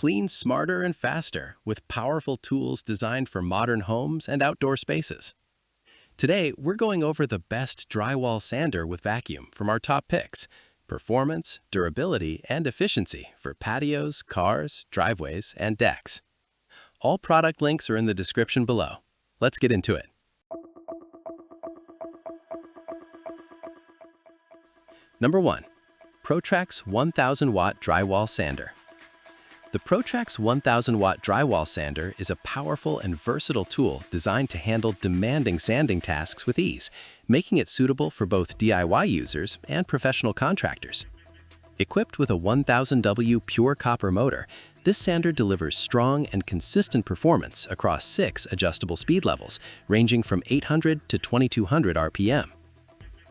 Clean smarter and faster with powerful tools designed for modern homes and outdoor spaces. Today, we're going over the best drywall sander with vacuum from our top picks: performance, durability, and efficiency for patios, cars, driveways, and decks. All product links are in the description below. Let's get into it. Number 1. Protmex 1000 Watt Drywall Sander. The Protmex 1000 Watt Drywall Sander is a powerful and versatile tool designed to handle demanding sanding tasks with ease, making it suitable for both DIY users and professional contractors. Equipped with a 1000W pure copper motor, this sander delivers strong and consistent performance across 6 adjustable speed levels, ranging from 800 to 2200 RPM.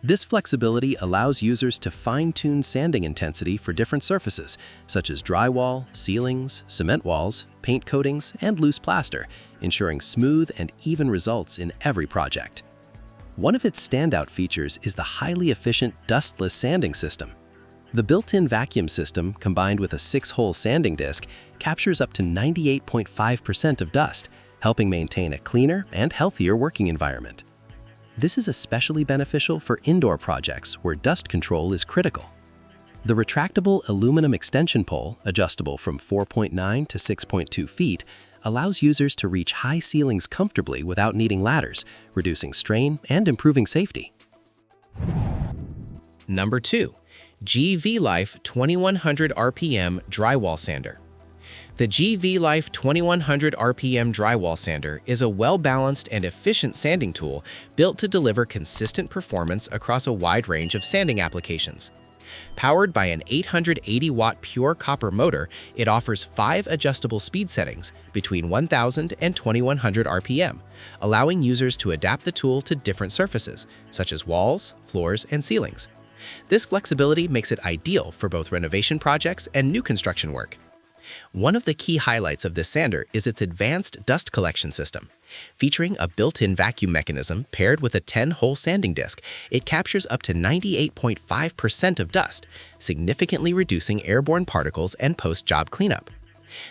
This flexibility allows users to fine-tune sanding intensity for different surfaces, such as drywall, ceilings, cement walls, paint coatings, and loose plaster, ensuring smooth and even results in every project. One of its standout features is the highly efficient dustless sanding system. The built-in vacuum system, combined with a 6-hole sanding disc, captures up to 98.5% of dust, helping maintain a cleaner and healthier working environment. This is especially beneficial for indoor projects where dust control is critical. The retractable aluminum extension pole, adjustable from 4.9 to 6.2 feet, allows users to reach high ceilings comfortably without needing ladders, reducing strain and improving safety. Number 2. GEVEELIFE 2100 RPM Drywall Sander. The GEVEELIFE 2100 RPM Drywall Sander is a well-balanced and efficient sanding tool built to deliver consistent performance across a wide range of sanding applications. Powered by an 880-watt pure copper motor, it offers 5 adjustable speed settings between 1000 and 2100 RPM, allowing users to adapt the tool to different surfaces, such as walls, floors, and ceilings. This flexibility makes it ideal for both renovation projects and new construction work. One of the key highlights of this sander is its advanced dust collection system. Featuring a built-in vacuum mechanism paired with a 10-hole sanding disc, it captures up to 98.5% of dust, significantly reducing airborne particles and post-job cleanup.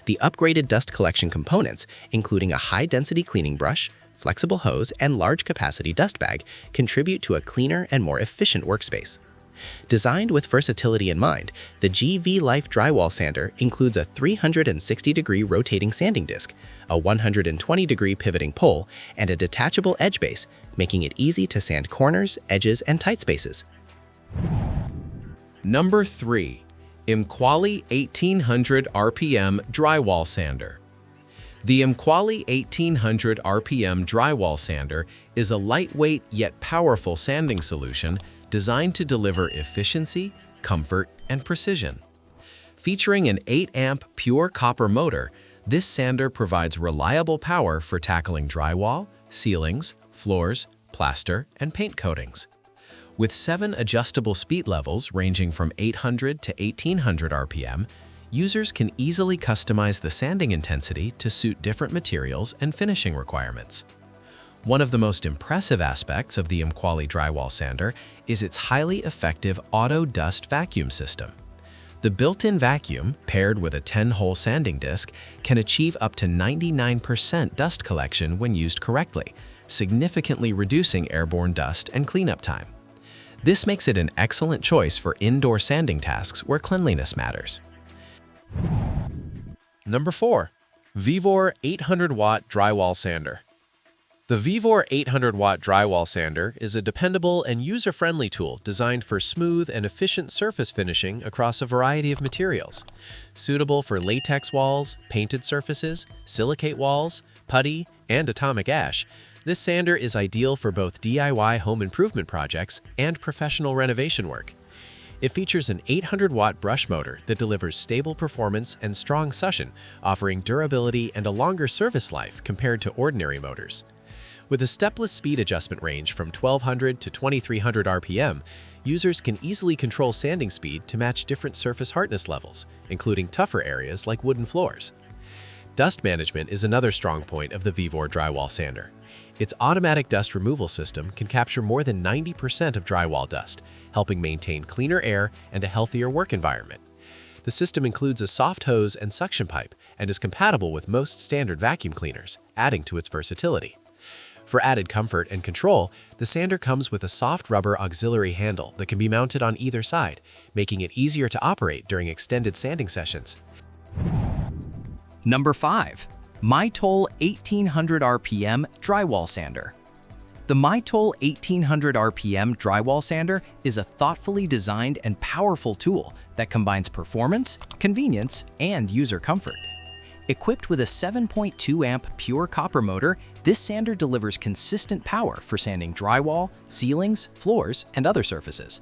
The upgraded dust collection components, including a high-density cleaning brush, flexible hose, and large-capacity dust bag, contribute to a cleaner and more efficient workspace. Designed with versatility in mind, the GEVEELIFE Drywall Sander includes a 360-degree rotating sanding disc, a 120-degree pivoting pole, and a detachable edge base, making it easy to sand corners, edges, and tight spaces. Number 3. IMQUALI 1800 RPM Drywall Sander. The IMQUALI 1800 RPM Drywall Sander is a lightweight yet powerful sanding solution designed to deliver efficiency, comfort, and precision. Featuring an 8-amp pure copper motor, this sander provides reliable power for tackling drywall, ceilings, floors, plaster, and paint coatings. With 7 adjustable speed levels ranging from 800 to 1800 RPM, users can easily customize the sanding intensity to suit different materials and finishing requirements. One of the most impressive aspects of the IMQUALI Drywall Sander is its highly effective auto dust vacuum system. The built-in vacuum, paired with a 10-hole sanding disc, can achieve up to 99% dust collection when used correctly, significantly reducing airborne dust and cleanup time. This makes it an excellent choice for indoor sanding tasks where cleanliness matters. Number 4. VEVOR 800 Watt Drywall Sander. The VEVOR 800-watt drywall sander is a dependable and user-friendly tool designed for smooth and efficient surface finishing across a variety of materials. Suitable for latex walls, painted surfaces, silicate walls, putty, and atomic ash, this sander is ideal for both DIY home improvement projects and professional renovation work. It features an 800-watt brush motor that delivers stable performance and strong suction, offering durability and a longer service life compared to ordinary motors. With a stepless speed adjustment range from 1200 to 2300 RPM, users can easily control sanding speed to match different surface hardness levels, including tougher areas like wooden floors. Dust management is another strong point of the VEVOR drywall sander. Its automatic dust removal system can capture more than 90% of drywall dust, helping maintain cleaner air and a healthier work environment. The system includes a soft hose and suction pipe and is compatible with most standard vacuum cleaners, adding to its versatility. For added comfort and control, the sander comes with a soft rubber auxiliary handle that can be mounted on either side, making it easier to operate during extended sanding sessions. Number 5. MYTOL 1800 RPM Drywall Sander. The MYTOL 1800 RPM Drywall Sander is a thoughtfully designed and powerful tool that combines performance, convenience, and user comfort. Equipped with a 7.2 amp pure copper motor, this sander delivers consistent power for sanding drywall, ceilings, floors, and other surfaces.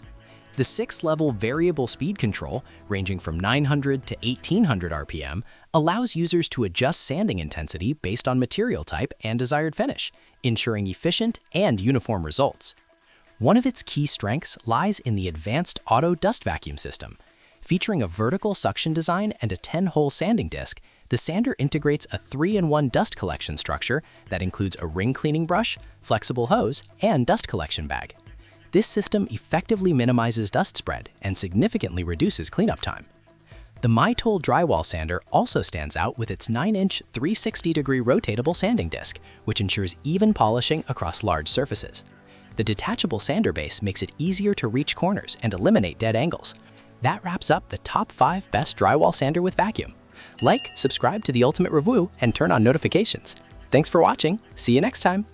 The 6-level variable speed control, ranging from 900 to 1800 RPM, allows users to adjust sanding intensity based on material type and desired finish, ensuring efficient and uniform results. One of its key strengths lies in the advanced auto dust vacuum system. Featuring a vertical suction design and a 10-hole sanding disc, the sander integrates a 3-in-1 dust collection structure that includes a ring cleaning brush, flexible hose, and dust collection bag. This system effectively minimizes dust spread and significantly reduces cleanup time. The MYTOL Drywall Sander also stands out with its 9-inch 360-degree rotatable sanding disc, which ensures even polishing across large surfaces. The detachable sander base makes it easier to reach corners and eliminate dead angles. That wraps up the top 5 best drywall sander with vacuum. Like, subscribe to The Ultimate Review, and turn on notifications. Thanks for watching. See you next time.